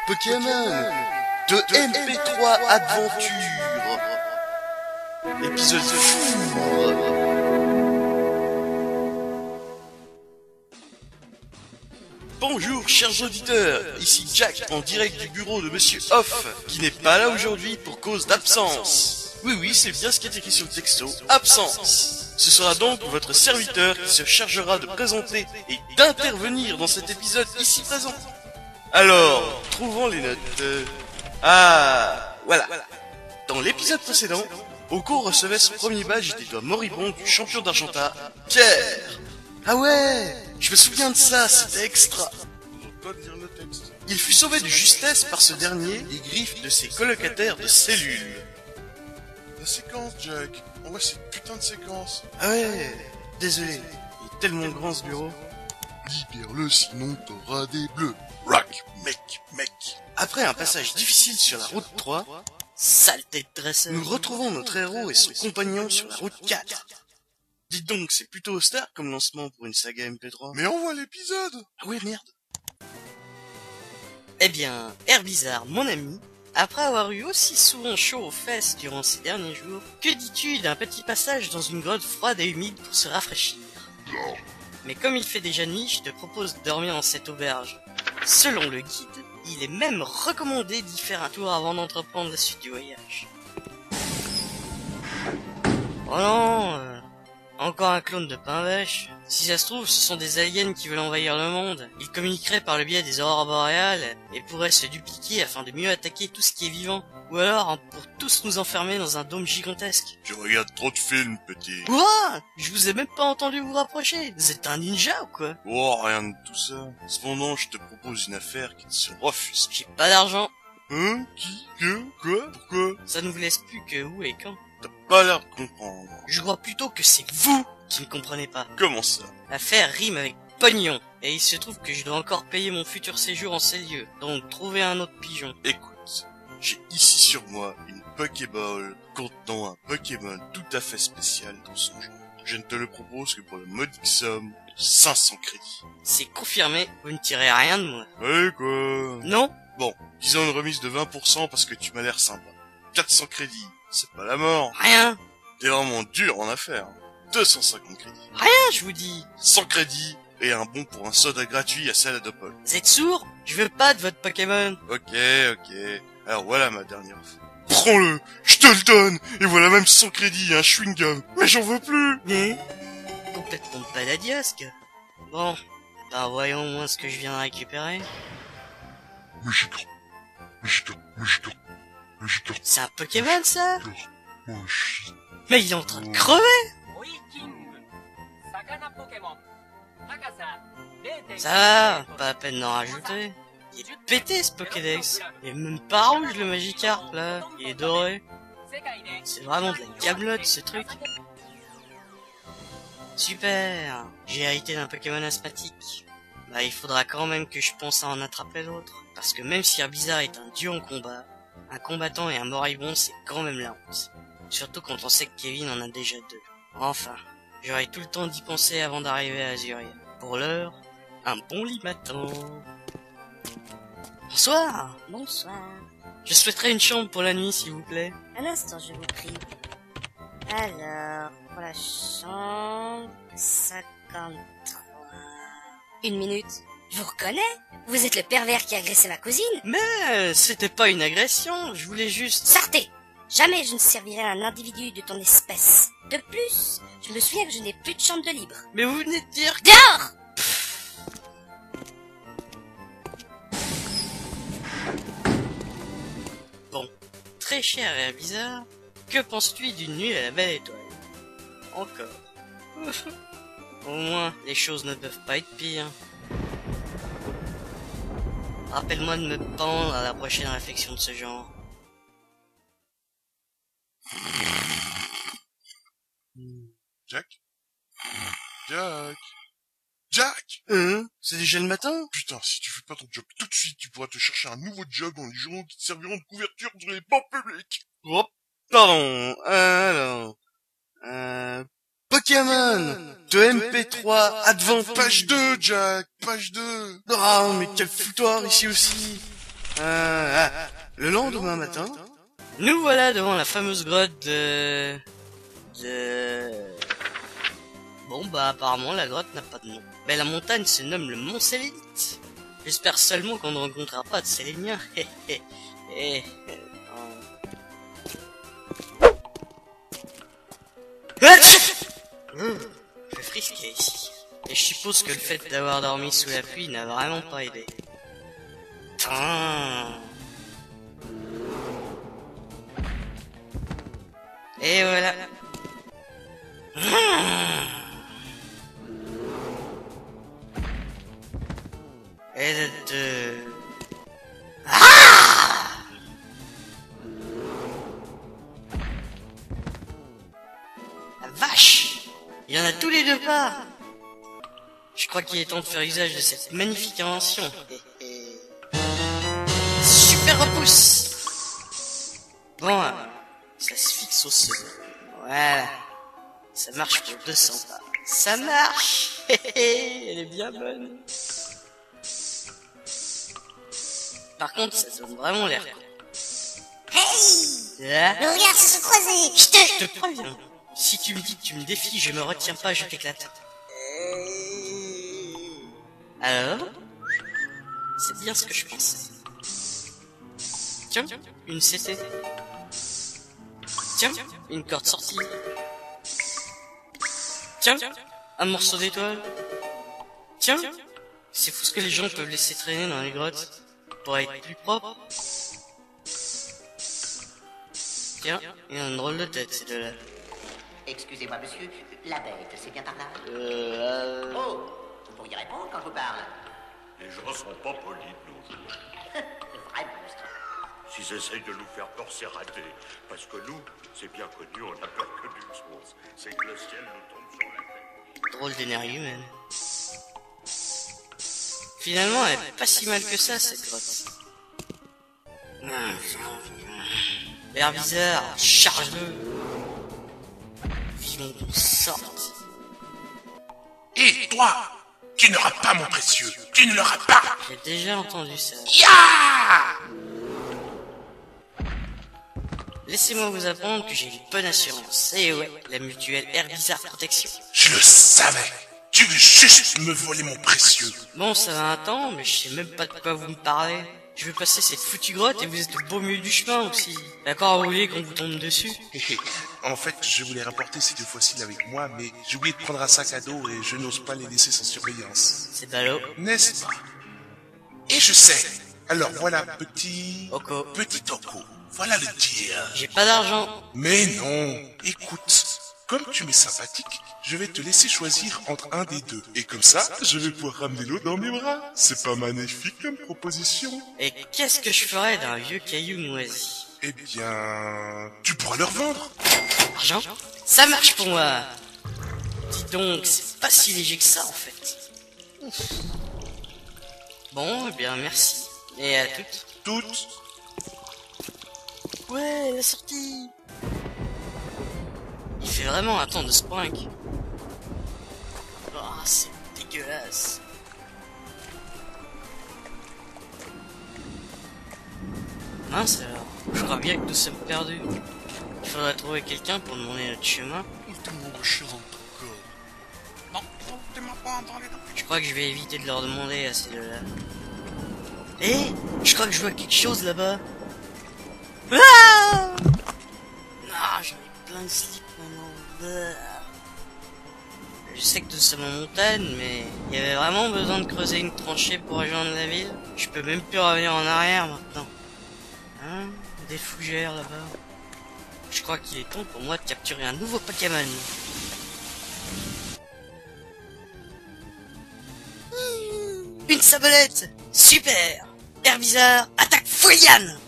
Pokémon de MP3 Adventure. Épisode four. Bonjour chers auditeurs, ici Jack en direct du bureau de Monsieur Off, qui n'est pas là aujourd'hui pour cause d'absence. Oui, c'est bien ce qui est écrit sur le texto, absence. Ce sera donc votre serviteur qui se chargera de présenter et d'intervenir dans cet épisode ici présent. Alors, trouvons les notes. Voilà. Dans l'épisode précédent, Oko recevait son premier badge des doigts moribonds du champion d'Argenta, Pierre. Ah ouais, je me souviens de ça, c'était extra. Il fut sauvé de justesse par ce dernier des griffes de ses colocataires de cellules. La séquence, Jack. On voit cette putain de séquence. Ah ouais, désolé, il est tellement grand ce bureau. Libère-le, sinon t'auras des bleus. Rock, mec. Après un passage difficile sur la route 3, Saleté de dresseur. nous retrouvons notre héros et son compagnon sur la route 4. Dites donc, c'est plutôt austère comme lancement pour une saga MP3. Mais on voit l'épisode. Ah ouais, merde. Eh bien, Herbizarre, mon ami, après avoir eu aussi souvent chaud aux fesses durant ces derniers jours, que dis-tu d'un petit passage dans une grotte froide et humide pour se rafraîchir? Mais comme il fait déjà nuit, je te propose de dormir dans cette auberge. Selon le guide, il est même recommandé d'y faire un tour avant d'entreprendre la suite du voyage. Oh non, encore un clone de pain-bêche. Si ça se trouve, ce sont des aliens qui veulent envahir le monde. Ils communiqueraient par le biais des aurores boréales et pourraient se dupliquer afin de mieux attaquer tout ce qui est vivant. Ou alors, pour tous nous enfermer dans un dôme gigantesque. Tu regardes trop de films, petit. Quoi? Je vous ai même pas entendu vous rapprocher. Vous êtes un ninja ou quoi? Oh, rien de tout ça. Cependant, je te propose une affaire qui ne se refuse. J'ai pas d'argent. Hein? Qui? Que? Quoi? Pourquoi? Ça ne vous laisse plus que où et quand. T'as pas l'air de comprendre. Je crois plutôt que c'est vous qui ne comprenez pas. Comment ça? L'affaire rime avec pognon. Et il se trouve que je dois encore payer mon futur séjour en ces lieux. Donc trouvez un autre pigeon. Écoute, j'ai ici sur moi une Pokéball contenant un Pokémon tout à fait spécial dans son genre. Je ne te le propose que pour la modique somme de 500 crédits. C'est confirmé, vous ne tirez rien de moi. Ouais, quoi? Non? Bon, disons une remise de 20% parce que tu m'as l'air sympa. 400 crédits, c'est pas la mort. Rien. T'es vraiment dur en affaires. 250 crédits. Rien, je vous dis. 100 crédits et un bon pour un soda gratuit à Saladopol. Vous êtes sourd? Je veux pas de votre Pokémon. Ok. Alors voilà ma dernière offre. Prends-le, je te le donne. Et voilà même 100 crédits et un chewing-gum. Mais j'en veux plus. Mais complètement paladiasque. Bon, bah voyons au moins ce que je viens de récupérer. C'est un Pokémon ça? Mais il est en train de crever. Ça va, pas la peine d'en rajouter. Il est pété ce Pokédex. Il est même pas rouge le Magikarp là, il est doré. C'est vraiment de la gamelote ce truc. Super, j'ai hérité d'un Pokémon asthmatique. Bah il faudra quand même que je pense à en attraper d'autres. Parce que même si Herbizarre est un dieu en combat, un combattant et un moribond c'est quand même la honte. Surtout quand on sait que Kevin en a déjà deux. Enfin, j'aurai tout le temps d'y penser avant d'arriver à Azuria. Pour l'heure, un bon lit m'attend. Bonsoir. Bonsoir. Je souhaiterais une chambre pour la nuit, s'il vous plaît. Un instant, je vous prie. Alors, pour la chambre 53. Une minute. Je vous reconnais. Vous êtes le pervers qui a agressé ma cousine. Mais c'était pas une agression, je voulais juste... Sortez. Jamais je ne servirai à un individu de ton espèce. De plus, je me souviens que je n'ai plus de chambre de libre. Mais vous venez de dire... Dehors! Bon, très cher et bizarre, que penses-tu d'une nuit à la belle étoile? Encore. Au moins, les choses ne peuvent pas être pires. Rappelle-moi de me pendre à la prochaine réflexion de ce genre. Jack? C'est déjà le matin? Putain, si tu fais pas ton job tout de suite, tu pourras te chercher un nouveau job dans les journaux qui te serviront de couverture dans les bancs publics. Oh, pardon, alors... Pokémon de MP3 Adventure. Page 2, Jack, page 2. Ah, mais quel foutoir ici aussi. Le lendemain matin, nous voilà devant la fameuse grotte Bon bah apparemment la grotte n'a pas de nom. Mais la montagne se nomme le Mont Sélénite. J'espère seulement qu'on ne rencontrera pas de Séléniens. Je vais frisquer ici. Et je suppose que le fait d'avoir dormi sous la pluie n'a vraiment pas aidé. Et voilà. Et de deux. La vache! Il y en a tous les deux pas! Je crois qu'il est temps de faire usage de cette magnifique invention. Super repousse! Bon, ça se fixe au sol. Voilà. Ça marche pour 200 pas. Ça marche! Elle est bien bonne. Par contre, ça donne vraiment l'air. Hey! Là, Le regard se sont croisés. je te préviens. Si tu me dis que tu me défies, je me retiens pas, je t'éclate. Alors? C'est bien ce que je pensais. Tiens, une CT. Tiens, une corde sortie. Tiens, un morceau d'étoile. Tiens, c'est fou ce que les gens peuvent laisser traîner dans les grottes pour être plus propre. Tiens, il y a une drôle de tête ces deux-là. Excusez-moi, monsieur, la bête, c'est bien par là? Oh, vous pourriez répondre quand je vous parle. Les gens sont pas polis de nos jours. Vrai monstre. S'ils essayent de nous faire peur, c'est raté. Parce que nous, c'est bien connu, on a peur que d'une chose. C'est que le ciel nous tombe sur la tête. Drôle d'énergie humaine. Finalement, elle est pas si mal que ça, cette grotte. L'air bizarre, charge-le. Vivons qu'on sorte. Et toi, tu n'auras pas mon précieux, tu ne l'auras pas. J'ai déjà entendu ça. Ya! Laissez-moi vous apprendre que j'ai une bonne assurance. Et ouais, la mutuelle Air Bizarre Protection. Je le savais. Tu veux juste me voler mon précieux. Bon, ça va un temps, mais je sais même pas de quoi vous me parlez. Je veux passer cette foutue grotte et vous êtes au beau milieu du chemin aussi. D'accord, vous voulez qu'on vous tombe dessus? En fait, je voulais rapporter ces deux fossiles avec moi, mais j'ai oublié de prendre un sac à dos et je n'ose pas les laisser sans surveillance. C'est ballot. N'est-ce pas? Et je sais. Alors voilà, petit Oko. Voilà le deal. J'ai pas d'argent. Mais non. Écoute, comme tu m'es sympathique, je vais te laisser choisir entre un des deux. Et comme ça, je vais pouvoir ramener l'eau dans mes bras. C'est pas magnifique comme proposition? Et qu'est-ce que je ferais d'un vieux caillou moisi? Eh bien, tu pourras le revendre. Argent? Ça marche pour moi. Dis donc, c'est pas si léger que ça en fait. Ouf. Bon, eh bien merci. Et à toutes. Toutes. Ouais, la sortie. Il fait vraiment un temps de spring. Oh, c'est dégueulasse. Mince alors, je crois bien que nous sommes perdus. Il faudrait trouver quelqu'un pour demander notre chemin. Tout le monde chante encore. Non, tu m'as pas entendu. Je crois que je vais éviter de leur demander à ces deux-là. Eh, je crois que je vois quelque chose là-bas. Ah non, j'en ai plein de slip maintenant. Je sais que nous sommes en montagne, mais il y avait vraiment besoin de creuser une tranchée pour rejoindre la ville. Je peux même plus revenir en arrière maintenant. Hein, des fougères là-bas. Je crois qu'il est temps pour moi de capturer un nouveau Pokémon. Une sabolette. Super. Air bizarre, attaque Fouillane.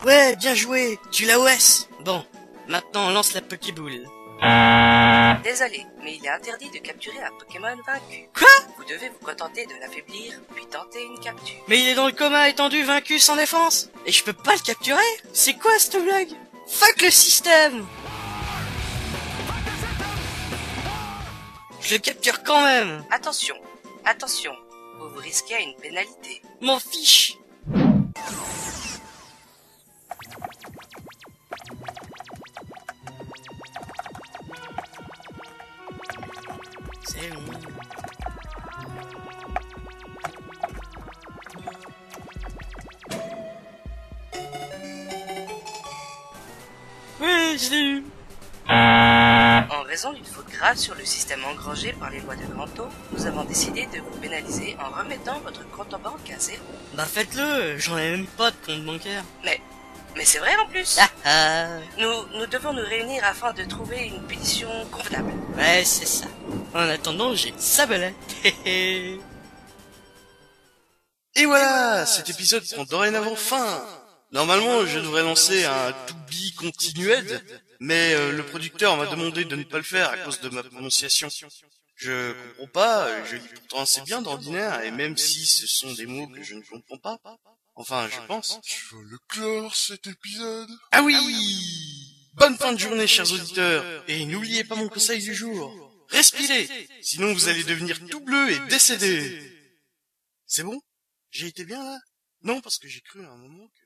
Ouais, bien joué. Tu l'as OS. Bon, maintenant on lance la Pokéboule. Désolé, mais il est interdit de capturer un Pokémon vaincu. Quoi? Vous devez vous contenter de l'affaiblir, puis tenter une capture. Mais il est dans le coma étendu, vaincu, sans défense. Et je peux pas le capturer? C'est quoi cette blague? Fuck le système. Je le capture quand même. Attention, attention, vous vous risquez à une pénalité. M'en fiche. C'est bon. Oui, je l'ai eu. En raison d'une faute grave sur le système engrangé par les lois de Granto, nous avons décidé de vous pénaliser en remettant votre compte en banque à zéro. Bah faites-le, j'en ai même pas de compte bancaire. Mais c'est vrai en plus. Ah ah. Nous devons nous réunir afin de trouver une punition convenable. Ouais, c'est ça. En attendant, j'ai une sablette. Et voilà, cet épisode prend dorénavant fin. Normalement, je devrais lancer un to be continued, mais le producteur m'a demandé de ne pas le faire à cause de ma prononciation. Je comprends pas, je lis pourtant assez bien d'ordinaire, et même si ce sont des mots que je ne comprends pas, enfin, je pense. Je veux le clore, cet épisode. Ah oui! Bonne fin de journée, chers auditeurs, et n'oubliez pas mon conseil du jour. Respirez, sinon vous allez devenir tout bleu et décédé. C'est bon? J'ai été bien là? Non, parce que j'ai cru à un moment que...